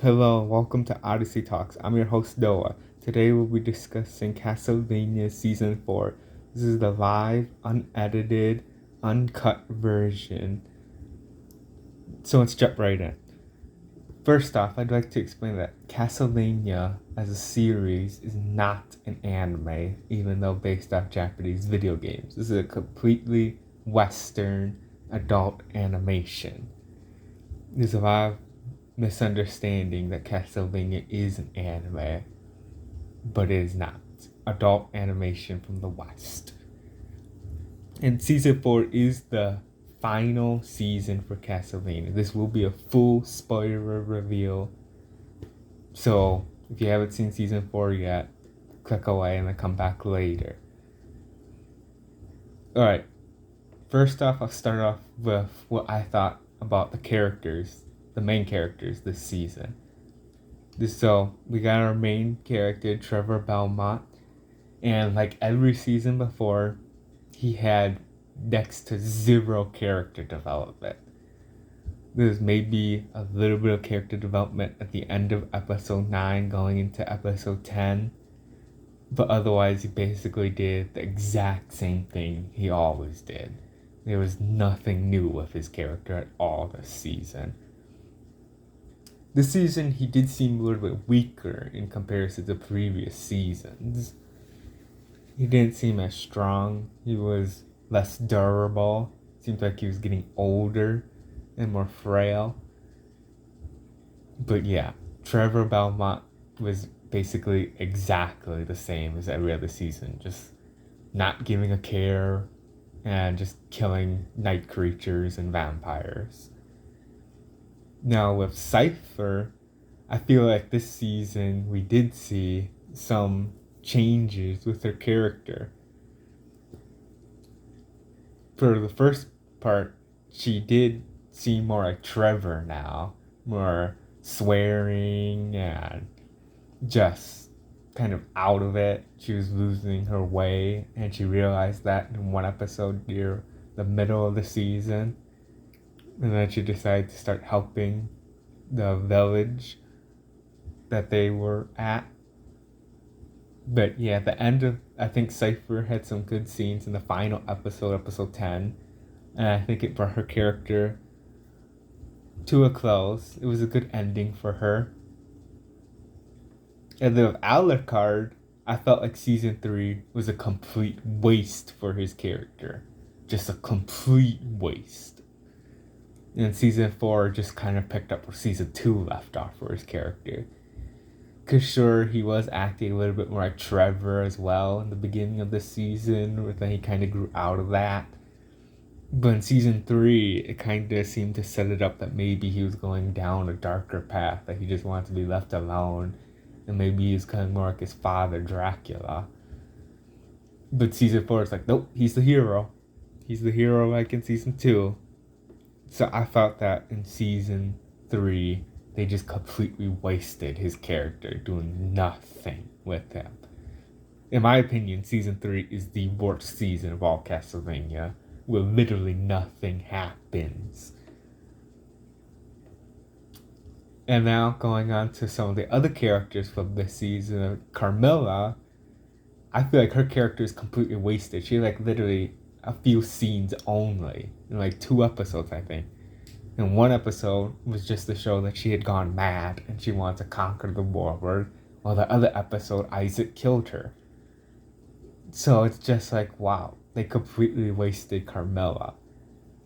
Hello, welcome to Odyssey Talks. I'm your host Noah. Today we'll be discussing Castlevania Season 4. This is the live, unedited, uncut version. So let's jump right in. First off, I'd like to explain that Castlevania as a series is not an anime, even though based off Japanese video games. This is a completely Western adult animation. There's a lot of misunderstanding that Castlevania is an anime, but it is not. Adult animation from the West. And season 4 is the final season for Castlevania. This will be a full spoiler reveal. So if you haven't seen season 4 yet, click away and then come back later. Alright, first off, I'll start off with what I thought about the main characters this season. So we got our main character, Trevor Belmont, and like every season before, he had next to zero character development. There's maybe a little bit of character development at the end of episode 9 going into episode 10, but otherwise he basically did the exact same thing he always did. There was nothing new with his character at all this season. This season, he did seem a little bit weaker in comparison to previous seasons. He didn't seem as strong. He was less durable. Seemed like he was getting older and more frail. But yeah, Trevor Belmont was basically exactly the same as every other season. Just not giving a care and just killing night creatures and vampires. Now with Cypher, I feel like this season we did see some changes with her character. For the first part, she did seem more like Trevor now, more swearing and just kind of out of it. She was losing her way, and she realized that in one episode near the middle of the season. And then she decided to start helping the village that they were at. But yeah, at the end of, I think Cypher had some good scenes in the final episode, episode 10. And I think it brought her character to a close. It was a good ending for her. And then with Alucard, I felt like season 3 was a complete waste for his character. Just a complete waste. And season 4 just kind of picked up where season 2 left off for his character. Because sure, he was acting a little bit more like Trevor as well in the beginning of the season, but then he kind of grew out of that. But in season 3, it kind of seemed to set it up that maybe he was going down a darker path, that he just wanted to be left alone, and maybe he was kind of more like his father, Dracula. But season 4 is like, nope, he's the hero. He's the hero like in season 2. So I felt that in season 3, they just completely wasted his character, doing nothing with him. In my opinion, season 3 is the worst season of all Castlevania, where literally nothing happens. And now going on to some of the other characters from this season, Carmilla, I feel like her character is completely wasted. She had literally a few scenes only in 2 episodes, I think. And one episode was just to show that she had gone mad and she wanted to conquer the world, while the other episode, Isaac killed her. So it's just like, wow, they completely wasted Carmilla.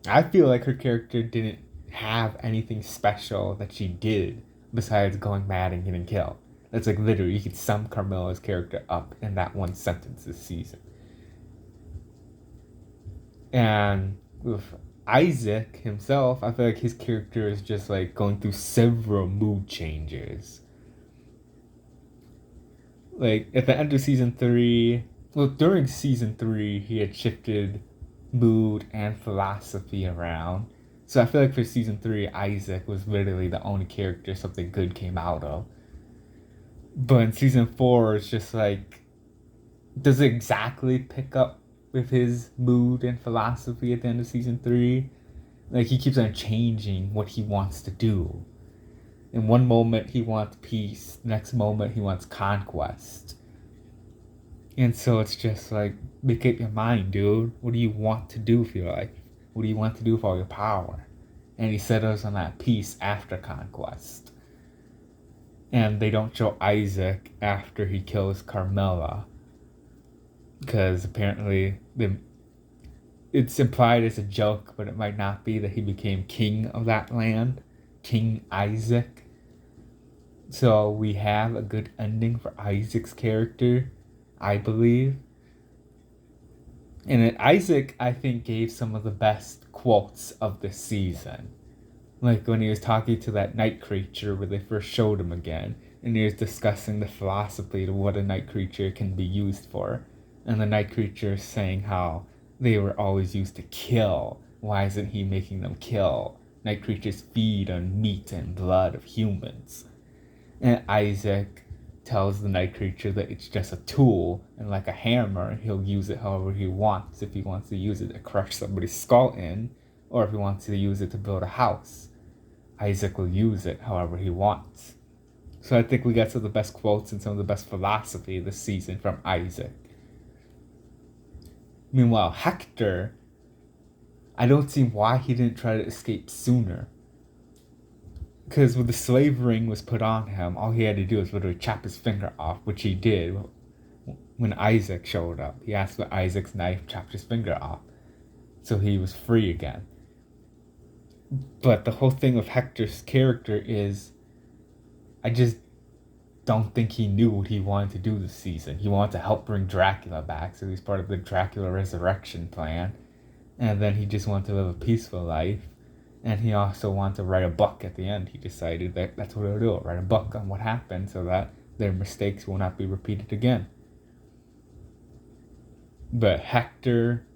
I feel like her character didn't have anything special that she did besides going mad and getting killed. That's literally, you could sum Carmilla's character up in that one sentence this season. And with Isaac himself, I feel like his character is just going through several mood changes. At the end of season 3, during season 3, he had shifted mood and philosophy around. So I feel like for season 3, Isaac was literally the only character something good came out of. But in season 4, it's just does it exactly pick up with his mood and philosophy at the end of season 3? He keeps on changing what he wants to do. In one moment he wants peace, next moment he wants conquest. And so it's just like, make up your mind, dude. What do you want to do for your life? What do you want to do for all your power? And he settles on that peace after conquest. And they don't show Isaac after he kills Carmilla. Because apparently it's implied as a joke, but it might not be, that he became king of that land. King Isaac. So we have a good ending for Isaac's character, I believe. And Isaac, I think, gave some of the best quotes of the season. Like when he was talking to that night creature where they first showed him again, and he was discussing the philosophy of what a night creature can be used for. And the night creature is saying how they were always used to kill. Why isn't he making them kill? Night creatures feed on meat and blood of humans. And Isaac tells the night creature that it's just a tool, and like a hammer, he'll use it however he wants. If he wants to use it to crush somebody's skull in, or if he wants to use it to build a house, Isaac will use it however he wants. So I think we got some of the best quotes and some of the best philosophy this season from Isaac. Meanwhile, Hector, I don't see why he didn't try to escape sooner. Because when the slave ring was put on him, all he had to do was literally chop his finger off, which he did when Isaac showed up. He asked for Isaac's knife, chopped his finger off, so he was free again. But the whole thing with Hector's character is, I just don't think he knew what he wanted to do this season. He wanted to help bring Dracula back, so he's part of the Dracula resurrection plan. And then he just wanted to live a peaceful life. And he also wanted to write a book at the end. He decided that that's what he'll do. Write a book on what happened so that their mistakes will not be repeated again. But Hector,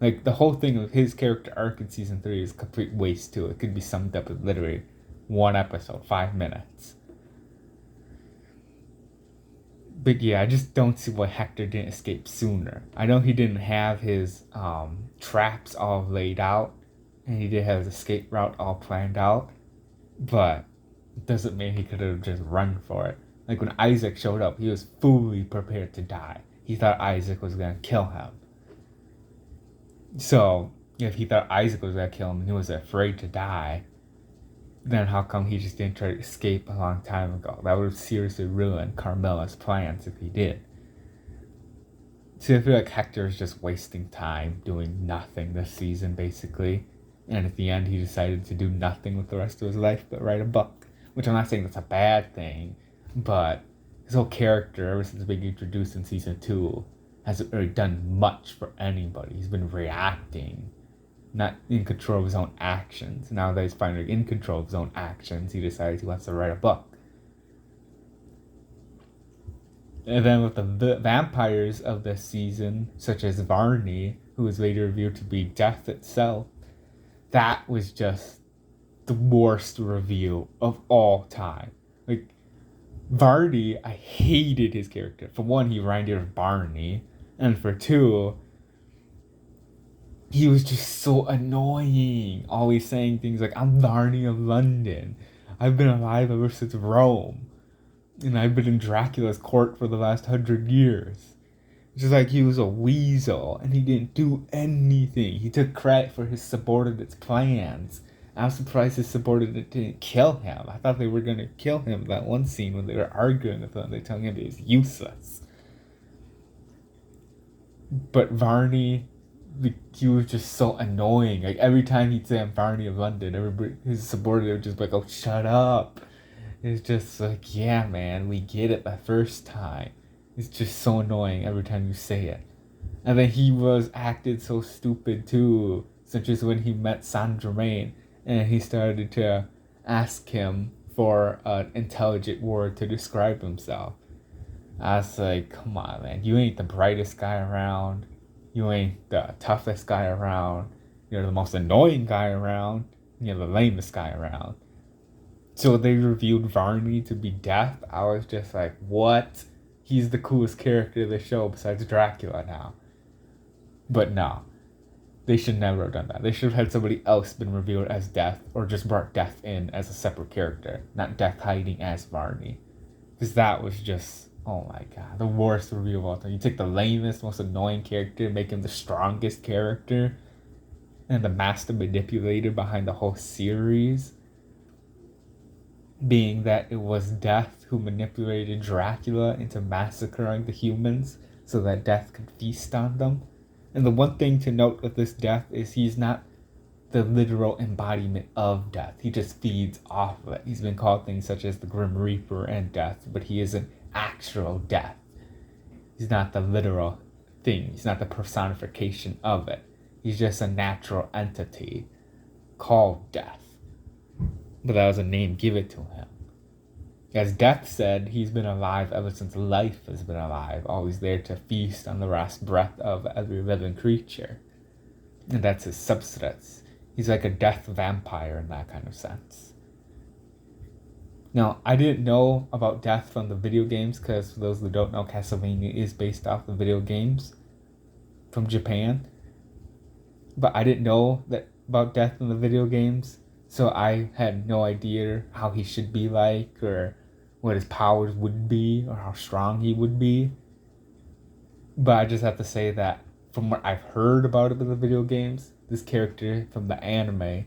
like the whole thing of his character arc in season 3 is a complete waste too. It could be summed up with literally one episode, 5 minutes. But yeah, I just don't see why Hector didn't escape sooner. I know he didn't have his traps all laid out, and he did have his escape route all planned out, but it doesn't mean he could have just run for it. Like when Isaac showed up, he was fully prepared to die. He thought Isaac was going to kill him. So, if he thought Isaac was going to kill him and he was afraid to die, then how come he just didn't try to escape a long time ago? That would have seriously ruined Carmilla's plans if he did. So I feel like Hector is just wasting time doing nothing this season, basically. And at the end, he decided to do nothing with the rest of his life but write a book. Which I'm not saying that's a bad thing, but his whole character, ever since being introduced in season 2, hasn't really done much for anybody. He's been reacting, not in control of his own actions. Now that he's finally in control of his own actions, he decides he wants to write a book. And then with the vampires of this season, such as Varney, who was later revealed to be death itself, that was just the worst reveal of all time. Like, Varney, I hated his character. For one, he reminded me of Barney. And for two, he was just so annoying. Always saying things like, I'm Varney of London. I've been alive ever since Rome. And I've been in Dracula's court for the last 100 years. It's just like he was a weasel and he didn't do anything. He took credit for his subordinates' plans. I'm surprised his subordinate didn't kill him. I thought they were going to kill him that one scene when they were arguing with him. They telling him he was useless. But Varney, he was just so annoying. Like every time he'd say, I'm Varney of London, everybody, his subordinate would just be like, oh, shut up. It's just like, yeah, man, we get it the first time. It's just so annoying every time you say it. And then he was acted so stupid too, such as when he met Saint Germain and he started to ask him for an intelligent word to describe himself. I was like, come on, man, you ain't the brightest guy around. You ain't the toughest guy around. You're the most annoying guy around. You're the lamest guy around. So they revealed Varney to be Death. I was just like, what? He's the coolest character of the show besides Dracula now. But no. They should never have done that. They should have had somebody else been revealed as Death, or just brought Death in as a separate character, not Death hiding as Varney. Because that was just, oh my god, the worst reveal of all time. You take the lamest, most annoying character, make him the strongest character, and the master manipulator behind the whole series, being that it was Death who manipulated Dracula into massacring the humans so that Death could feast on them. And the one thing to note with this Death is he's not the literal embodiment of Death. He just feeds off of it. He's been called things such as the Grim Reaper and Death, but he isn't actual Death. He's not the literal thing. He's not the personification of it. He's just a natural entity called Death. But that was a name given to him. As Death said, he's been alive ever since life has been alive, always there to feast on the last breath of every living creature. And that's his substance. He's like a death vampire in that kind of sense. Now, I didn't know about Death from the video games, because for those who don't know, Castlevania is based off the video games from Japan. But I didn't know that about Death in the video games. So I had no idea how he should be like, or what his powers would be, or how strong he would be. But I just have to say that from what I've heard about him in the video games, this character from the anime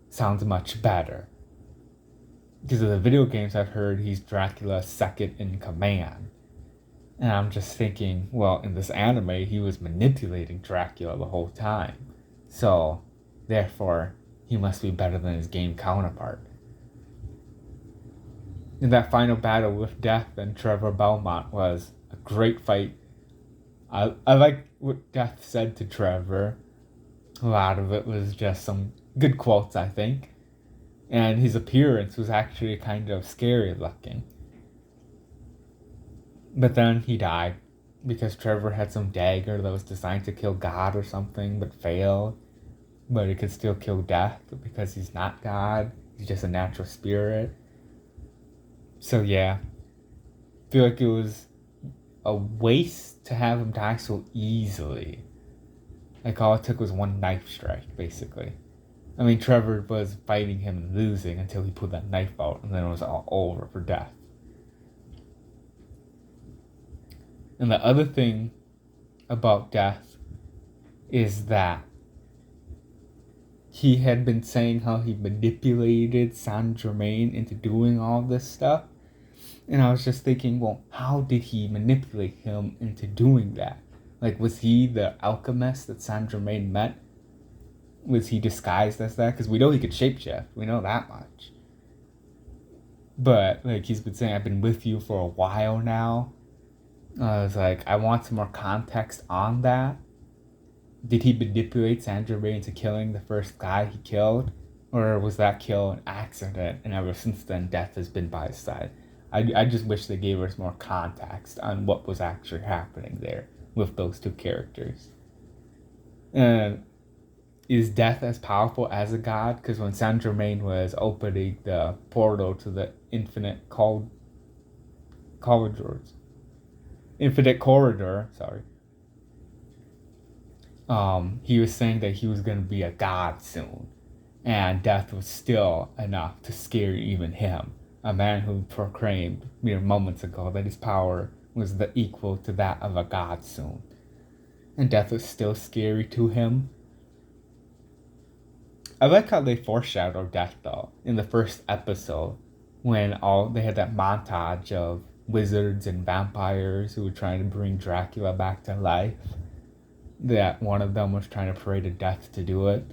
sounds much better. Because of the video games I've heard, he's Dracula's second in command. And I'm just thinking, well, in this anime, he was manipulating Dracula the whole time. So, therefore, he must be better than his game counterpart. In that final battle with Death and Trevor Belmont was a great fight. I like what Death said to Trevor. A lot of it was just some good quotes, I think. And his appearance was actually kind of scary looking. But then he died because Trevor had some dagger that was designed to kill God or something, but failed. But it could still kill Death because he's not God. He's just a natural spirit. So yeah, I feel like it was a waste to have him die so easily. Like all it took was one knife strike, basically. I mean, Trevor was fighting him and losing until he pulled that knife out, and then it was all over for Death. And the other thing about Death is that he had been saying how he manipulated Saint Germain into doing all this stuff. And I was just thinking, well, how did he manipulate him into doing that? Like, was he the alchemist that Saint Germain met? Was he disguised as that? Because we know he could shapeshift. We know that much. But, like, he's been saying, I've been with you for a while now. I was like, I want some more context on that. Did he manipulate Saint Germain into killing the first guy he killed? Or was that kill an accident, and ever since then, Death has been by his side? I just wish they gave us more context on what was actually happening there with those two characters. And is Death as powerful as a god? Because when Saint Germain was opening the portal to the infinite corridor, he was saying that he was going to be a god soon. And Death was still enough to scare even him. A man who proclaimed mere moments ago that his power was the equal to that of a god soon. And Death was still scary to him. I like how they foreshadowed Death, though, in the first episode, when they had that montage of wizards and vampires who were trying to bring Dracula back to life. That one of them was trying to pray to Death to do it.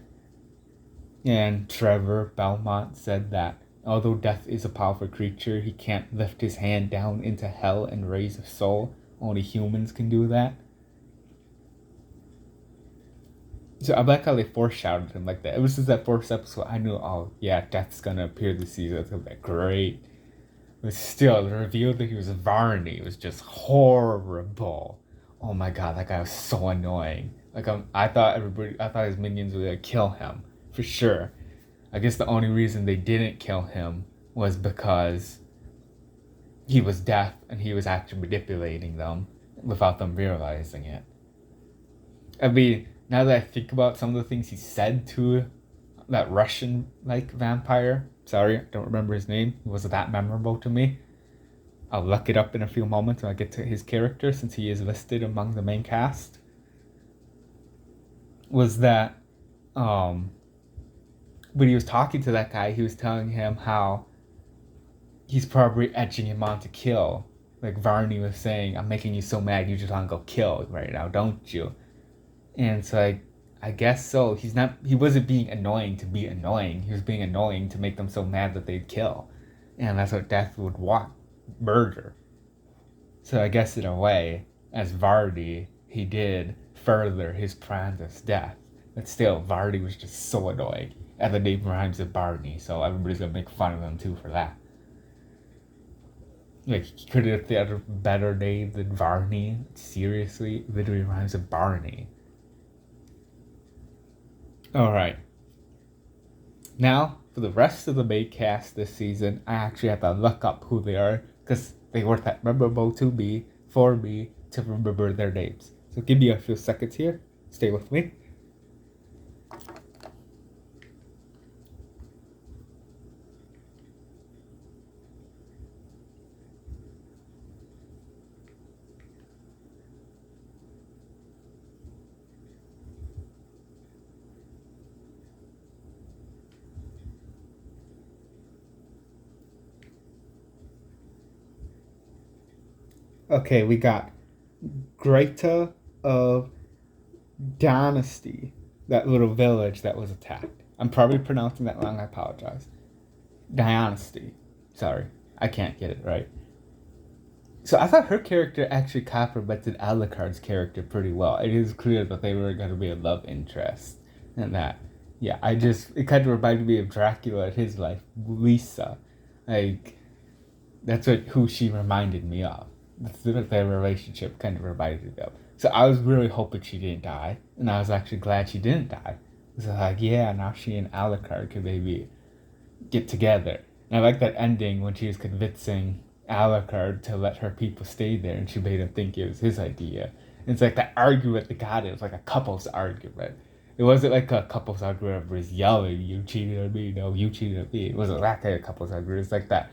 And Trevor Belmont said that although Death is a powerful creature, he can't lift his hand down into hell and raise a soul. Only humans can do that. So I like how they foreshadowed him like that. Ever since that first episode, I knew, oh yeah, Death's gonna appear this season. It's gonna be great. But still, the reveal that he was Varney was just horrible. Oh my god, that guy was so annoying. Like I thought his minions were gonna kill him for sure. I guess the only reason they didn't kill him was because he was Death and he was actually manipulating them without them realizing it. I mean, now that I think about some of the things he said to that Russian like vampire, sorry, I don't remember his name. It wasn't that memorable to me. I'll look it up in a few moments when I get to his character, since he is listed among the main cast. Was that when he was talking to that guy, he was telling him how he's probably edging him on to kill. Like Varney was saying, I'm making you so mad you just want to go kill right now, don't you? And so I guess so. He wasn't being annoying to be annoying. He was being annoying to make them so mad that they'd kill. And that's what Death would want. Murder. So I guess in a way, as Vardy, he did further his plans as Death. But still, Vardy was just so annoying. And the name rhymes with Barney, so everybody's gonna make fun of him too for that. Like, he could have had a better name than Varney. Seriously, literally rhymes with Barney. Alright. Now, for the rest of the main cast this season, I actually had to look up who they are, because they weren't that memorable to me, for me, to remember their names. So give me a few seconds here. Stay with me. Okay, we got Greta of Dynasty, that little village that was attacked. I'm probably pronouncing that wrong, I apologize. Dynasty. Sorry, I can't get it right. So I thought her character actually complemented Alucard's character pretty well. It is clear that they were going to be a love interest, and that, yeah, it kind of reminded me of Dracula in his life, Lisa. Like, that's who she reminded me of. That's what their relationship kind of reminded me of. So I was really hoping she didn't die, and I was actually glad she didn't die. So like, yeah, now she and Alucard could maybe get together. And I like that ending when she was convincing Alucard to let her people stay there, and she made him think it was his idea. And it's like that argument they got, it was like a couple's argument. It wasn't like a couple's argument where he's yelling, you cheated on me, no, you cheated on me. It wasn't that kind of couple's argument. It's like that,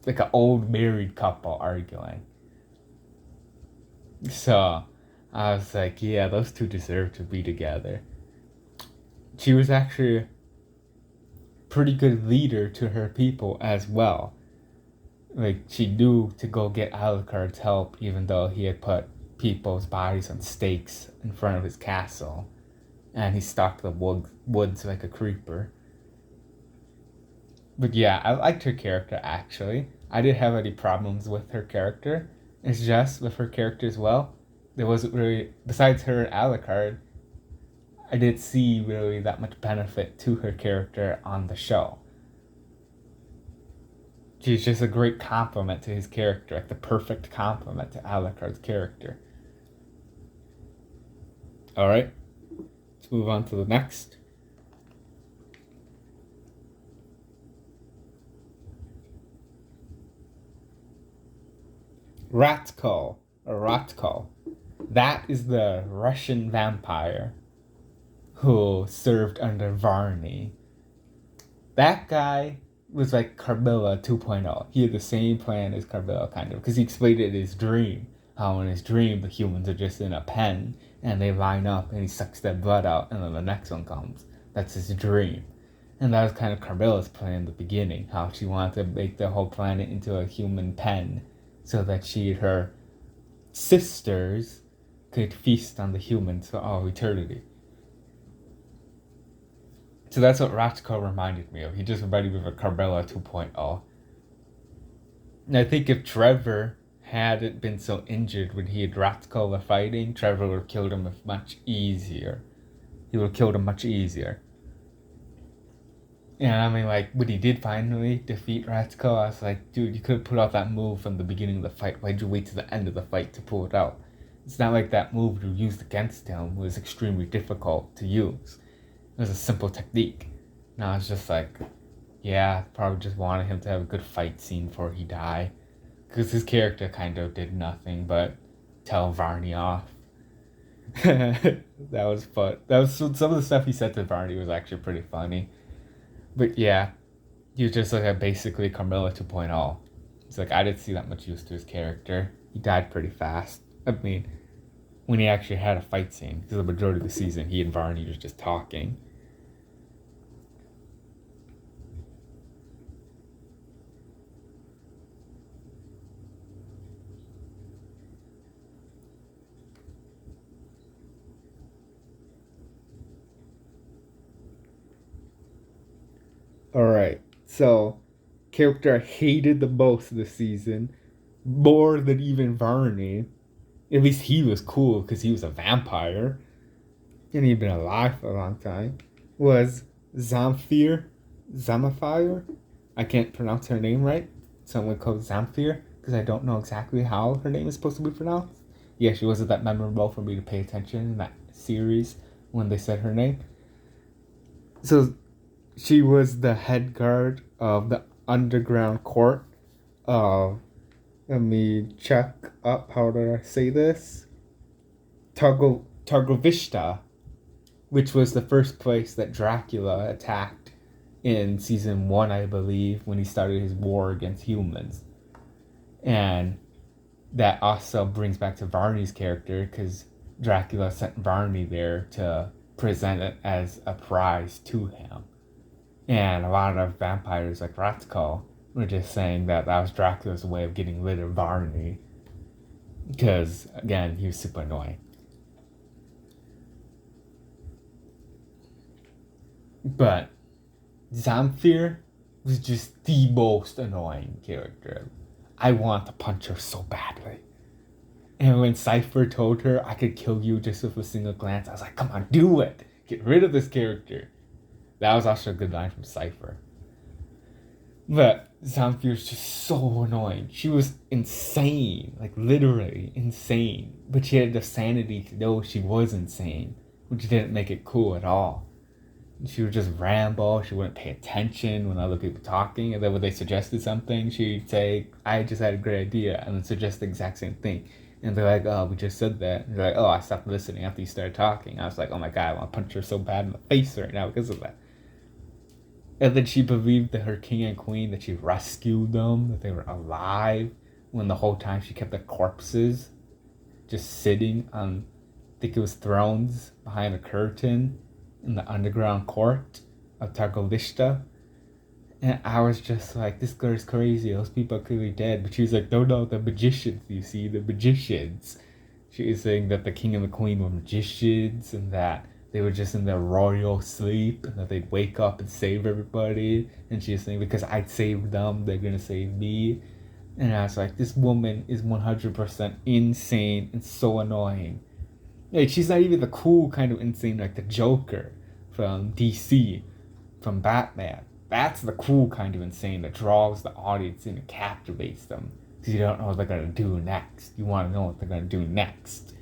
like an old married couple arguing. So I was like, yeah, those two deserve to be together. She was actually a pretty good leader to her people as well. Like, she knew to go get Alucard's help, even though he had put people's bodies on stakes in front of his castle. And he stalked the woods like a creeper. But yeah, I liked her character, actually. I didn't have any problems with her character. It's just, with her character as well, there wasn't really, besides her and Alucard, I didn't see really that much benefit to her character on the show. She's just a great compliment to his character, like the perfect compliment to Alucard's character. Alright, let's move on to the next. Ratko. That is the Russian vampire who served under Varney. That guy was like Carmilla 2.0. He had the same plan as Carmilla, kind of, because he explained it in his dream. How in his dream the humans are just in a pen and they line up and he sucks their blood out and then the next one comes. That's his dream. And that was kind of Carmilla's plan in the beginning, how she wanted to make the whole planet into a human pen so that she and her sisters could feast on the humans for all eternity. So that's what Ratko reminded me of. He just reminded me of a Carmilla 2.0. And I think if Trevor hadn't been so injured when he and Ratko were fighting, Trevor would have killed him much easier. He would have killed him much easier. And I mean, like, when he did finally defeat Ratko, I was like, dude, you could have put out that move from the beginning of the fight. Why'd you wait to the end of the fight to pull it out? It's not like that move you used against him was extremely difficult to use. It was a simple technique. And I was just like, yeah, probably just wanted him to have a good fight scene before he died. Because his character kind of did nothing but tell Varney off. That was fun. That was some of the stuff he said to Varney was actually pretty funny. But yeah, he was just like a basically Carmilla 2.0. It's like I didn't see that much use to his character. He died pretty fast. I mean, when he actually had a fight scene, because the majority of the season he and Varney was just talking. All right, so character I hated the most this season, more than even Varney. At least he was cool because he was a vampire and he'd been alive for a long time. Was Zamfir, Zamafire? I can't pronounce her name right. Someone called Zamfir because I don't know exactly how her name is supposed to be pronounced. Yeah, she wasn't that memorable for me to pay attention in that series when they said her name. So she was the head guard of the underground court of, let me check up how do I say this? Targovishta, which was the first place that Dracula attacked in season 1, I believe, when he started his war against humans. And that also brings back to Varney's character because Dracula sent Varney there to present it as a prize to him. And a lot of vampires like Ratko were just saying that that was Dracula's way of getting rid of Varney because, again, he was super annoying. But Zamfir was just the most annoying character. I want to punch her so badly. And when Cypher told her I could kill you just with a single glance, I was like, come on, do it. Get rid of this character. That was also a good line from Cypher. But Zamfir is just so annoying. She was insane, like literally insane. But she had the sanity to know she was insane, which didn't make it cool at all. She would just ramble. She wouldn't pay attention when other people were talking. And then when they suggested something, she'd say, I just had a great idea. And then suggest the exact same thing. And they're like, oh, we just said that. And they're like, oh, I stopped listening after you started talking. I was like, oh my God, I want to punch her so bad in the face right now because of that. And then she believed that her king and queen, that she rescued them, that they were alive, when the whole time she kept the corpses just sitting on, I think it was thrones behind a curtain in the underground court of Targovishta. And I was just like, this girl's crazy. Those people are clearly dead. But she was like, no, the magicians, you see, the magicians. She was saying that the king and the queen were magicians and that they were just in their royal sleep and that they'd wake up and save everybody. And she was saying, because I'd save them, they're going to save me. And I was like, this woman is 100% insane and so annoying. Like, she's not even the cool kind of insane like the Joker from DC, from Batman. That's the cool kind of insane that draws the audience in and captivates them. Because you don't know what they're going to do next. You want to know what they're going to do next.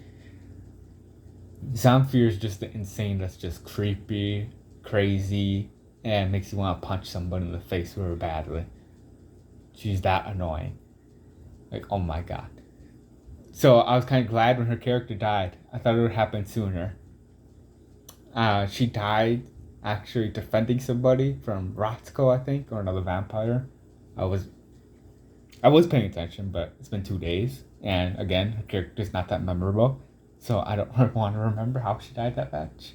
Zamfir is just the insane that's just creepy, crazy, and makes you want to punch somebody in the face really badly. She's that annoying. Like, oh my God. So I was kind of glad when her character died. I thought it would happen sooner. She died actually defending somebody from Ratko, I think, or another vampire. I was paying attention, but it's been 2 days. And again, her character's not that memorable. So I don't want to remember how she died that much.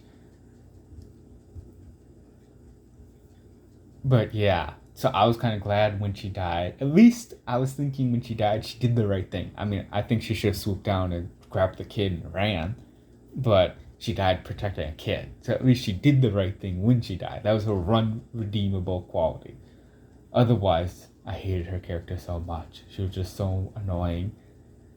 But yeah, so I was kind of glad when she died. At least I was thinking when she died, she did the right thing. I mean, I think she should have swooped down and grabbed the kid and ran. But she died protecting a kid. So at least she did the right thing when she died. That was her redeemable quality. Otherwise, I hated her character so much. She was just so annoying.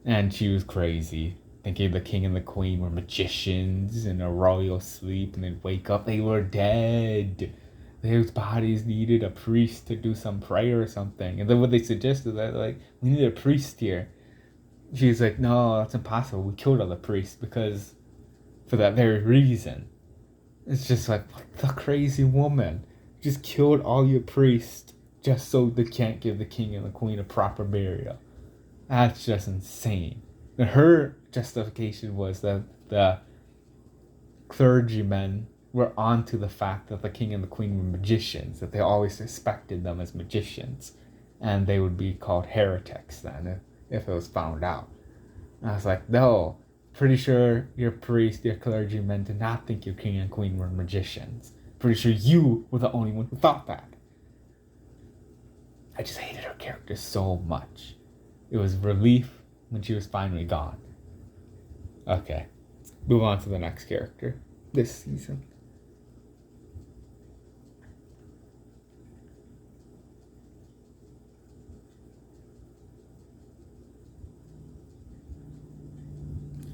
And she was crazy. Thinking the king and the queen were magicians in a royal sleep and they'd wake up, they were dead. Those bodies needed a priest to do some prayer or something. And then what they suggested, that like, we need a priest here. She's like, no, that's impossible. We killed all the priests because for that very reason. It's just like, what the crazy woman? Just killed all your priests just so they can't give the king and the queen a proper burial. That's just insane. And her justification was that the clergymen were onto the fact that the king and the queen were magicians, that they always suspected them as magicians, and they would be called heretics then if it was found out. And I was like, no, pretty sure your priest, your clergymen did not think your king and queen were magicians. Pretty sure you were the only one who thought that. I just hated her character so much. It was relief when she was finally gone. Okay, move on to the next character this season.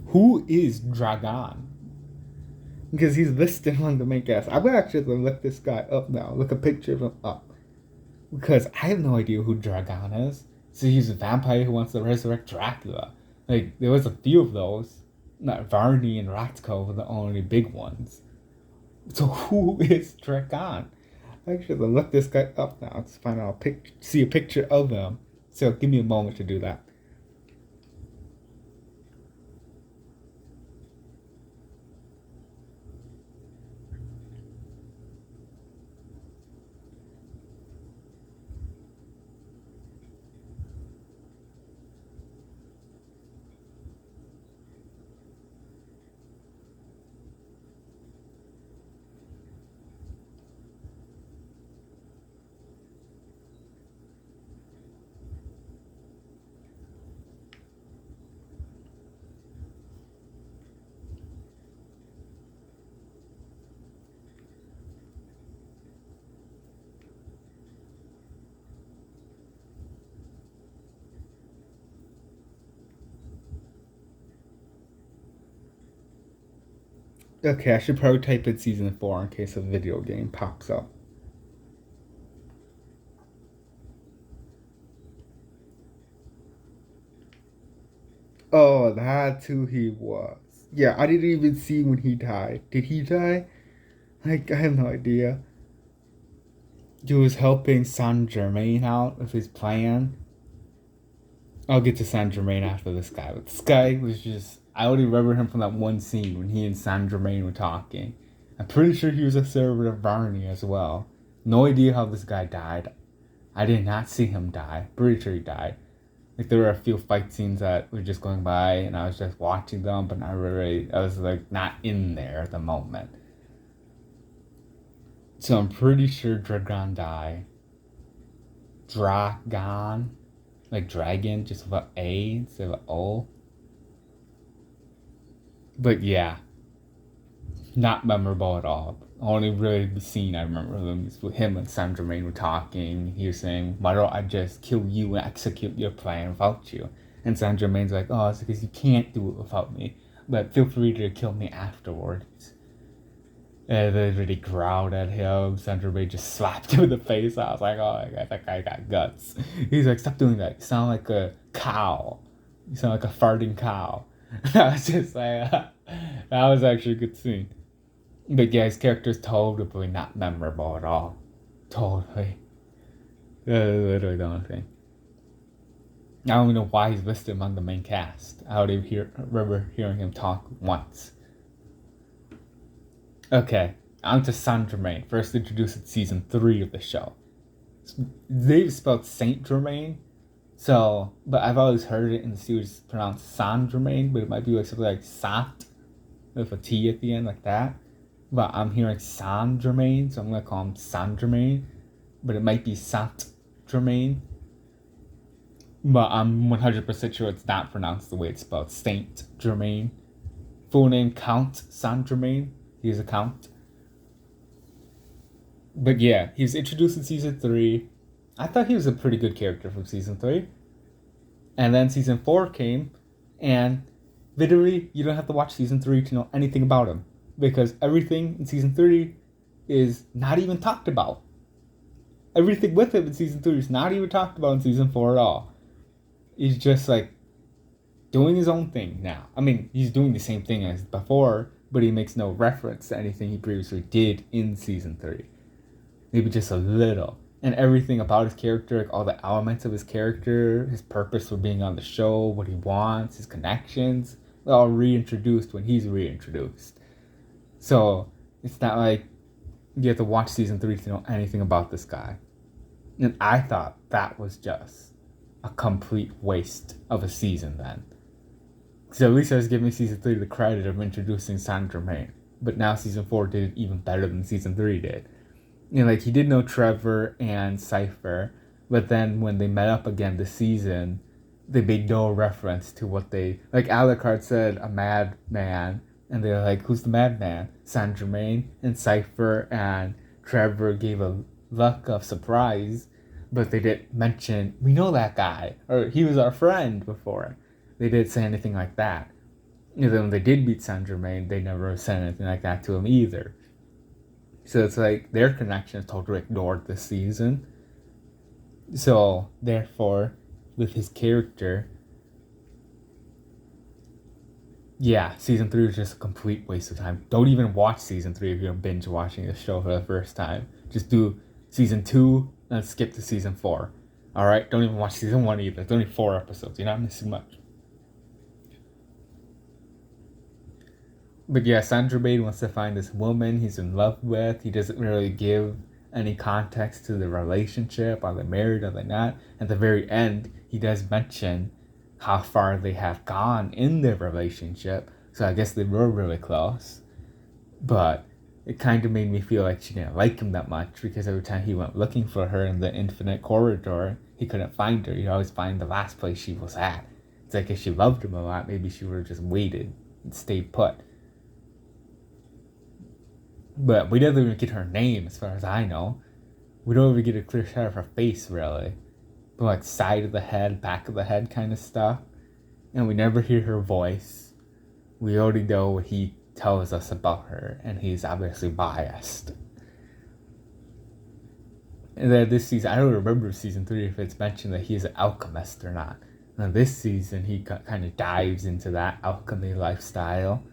Who is Dragon? Because he's listed on the main cast. I'm actually going to look this guy up now. Look a picture of him up. Because I have no idea who Dragon is. So he's a vampire who wants to resurrect Dracula. Like, there was a few of those. Not Varney and Ratko were the only big ones. So who is Dragon? Actually, I'll look this guy up now to find out see a picture of him. So give me a moment to do that. Okay, I should probably type in season 4 in case a video game pops up. Oh, that's who he was. Yeah, I didn't even see when he died. Did he die? Like, I have no idea. He was helping Saint Germain out with his plan. I'll get to Saint Germain after this guy. But this guy was just... I only remember him from that one scene when he and Saint Germain were talking. I'm pretty sure he was a servant of Varney as well. No idea how this guy died. I did not see him die. Pretty sure he died. Like, there were a few fight scenes that were just going by and I was just watching them, but not really... I was, like, not in there at the moment. So I'm pretty sure Dragon died. Dragon. Like dragon, just with an A instead of an O. But yeah, not memorable at all. Only really scene I remember them is with him and Saint Germain were talking. He was saying, why don't I just kill you and execute your plan without you? And Saint Germain's like, oh, it's because you can't do it without me. But feel free to kill me afterwards. And they really growled at him. Saint Germain just slapped him in the face. I was like, oh my god, that guy got guts. He's like, stop doing that. You sound like a cow. You sound like a farting cow. I was just like, that was actually a good scene. But yeah, his character's totally not memorable at all. Totally. Literally the only thing. I don't even know why he's listed among the main cast. I don't even remember hearing him talk once. Okay, on to Saint Germain, first introduced in season 3 of the show. They've spelled Saint Germain, so, but I've always heard it in the series pronounced Saint Germain, but it might be like something like Sant, with a T at the end, like that. But I'm hearing Saint Germain, so I'm going to call him Saint Germain, but it might be Saint Germain. But I'm 100% sure it's not pronounced the way it's spelled, Saint Germain. Full name Count Saint Germain. He's a count. But yeah, he was introduced in season 3. I thought he was a pretty good character from season 3. And then season 4 came, and literally, you don't have to watch season 3 to know anything about him. Because everything in season 3 is not even talked about. Everything with him in season 3 is not even talked about in season 4 at all. He's just like doing his own thing now. I mean, he's doing the same thing as before, but he makes no reference to anything he previously did in season 3. Maybe just a little. And everything about his character, like all the elements of his character, his purpose for being on the show, what he wants, his connections, they're all reintroduced when he's reintroduced. So it's not like you have to watch season 3 to know anything about this guy. And I thought that was just a complete waste of a season then. So at least I was giving season 3 the credit of introducing Saint Germain. But now season 4 did it even better than season 3 did. Like, he did know Trevor and Cypher, but then when they met up again this season, they made no reference to what they... Like, Alucard said, a madman, and they're like, who's the madman? Saint Germain. And Cypher and Trevor gave a look of surprise, but they didn't mention, we know that guy, or he was our friend before. They didn't say anything like that. And then when they did meet Saint Germain, they never said anything like that to him either. So it's like their connection is totally ignored this season. So therefore, with his character, yeah, season 3 was just a complete waste of time. Don't even watch season 3 if you're binge watching the show for the first time. Just do season 2 and skip to season 4. Alright? Don't even watch season 1 either. It's only 4 episodes. You're not missing much. But yeah, Saint Germain wants to find this woman he's in love with. He doesn't really give any context to the relationship. Are they married? Are they not? At the very end, he does mention how far they have gone in their relationship. So I guess they were really close. But it kind of made me feel like she didn't like him that much, because every time he went looking for her in the infinite corridor, he couldn't find her. He'd always find the last place she was at. It's like if she loved him a lot, maybe she would have just waited and stayed put. But we never even get her name, as far as I know. We don't even get a clear shot of her face, really. But like side of the head, back of the head kind of stuff. And we never hear her voice. We already know what he tells us about her, and he's obviously biased. And then this season, I don't remember season 3 if it's mentioned that he's an alchemist or not. Now this season, he kind of dives into that alchemy lifestyle.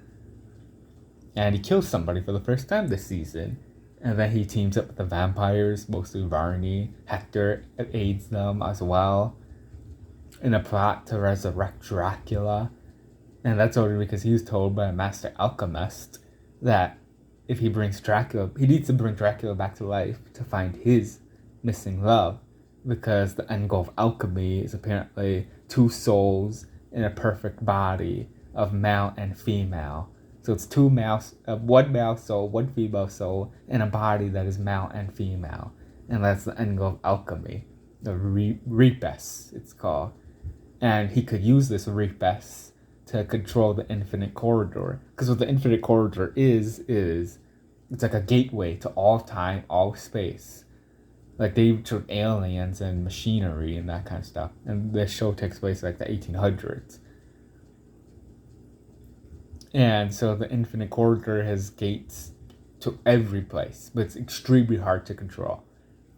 And he kills somebody for the first time this season. And then he teams up with the vampires, mostly Varney. Hector aids them as well in a plot to resurrect Dracula. And that's only because he was told by a master alchemist that if he brings Dracula, he needs to bring Dracula back to life to find his missing love. Because the end goal of alchemy is apparently 2 souls in a perfect body of male and female. So it's 2 males, 1 male soul, 1 female soul, in a body that is male and female. And that's the end goal of alchemy. The Repus, it's called. And he could use this Repus to control the infinite corridor. Because what the infinite corridor is it's like a gateway to all time, all space. Like they showed aliens and machinery and that kind of stuff. And this show takes place like the 1800s. And so the infinite corridor has gates to every place, but it's extremely hard to control.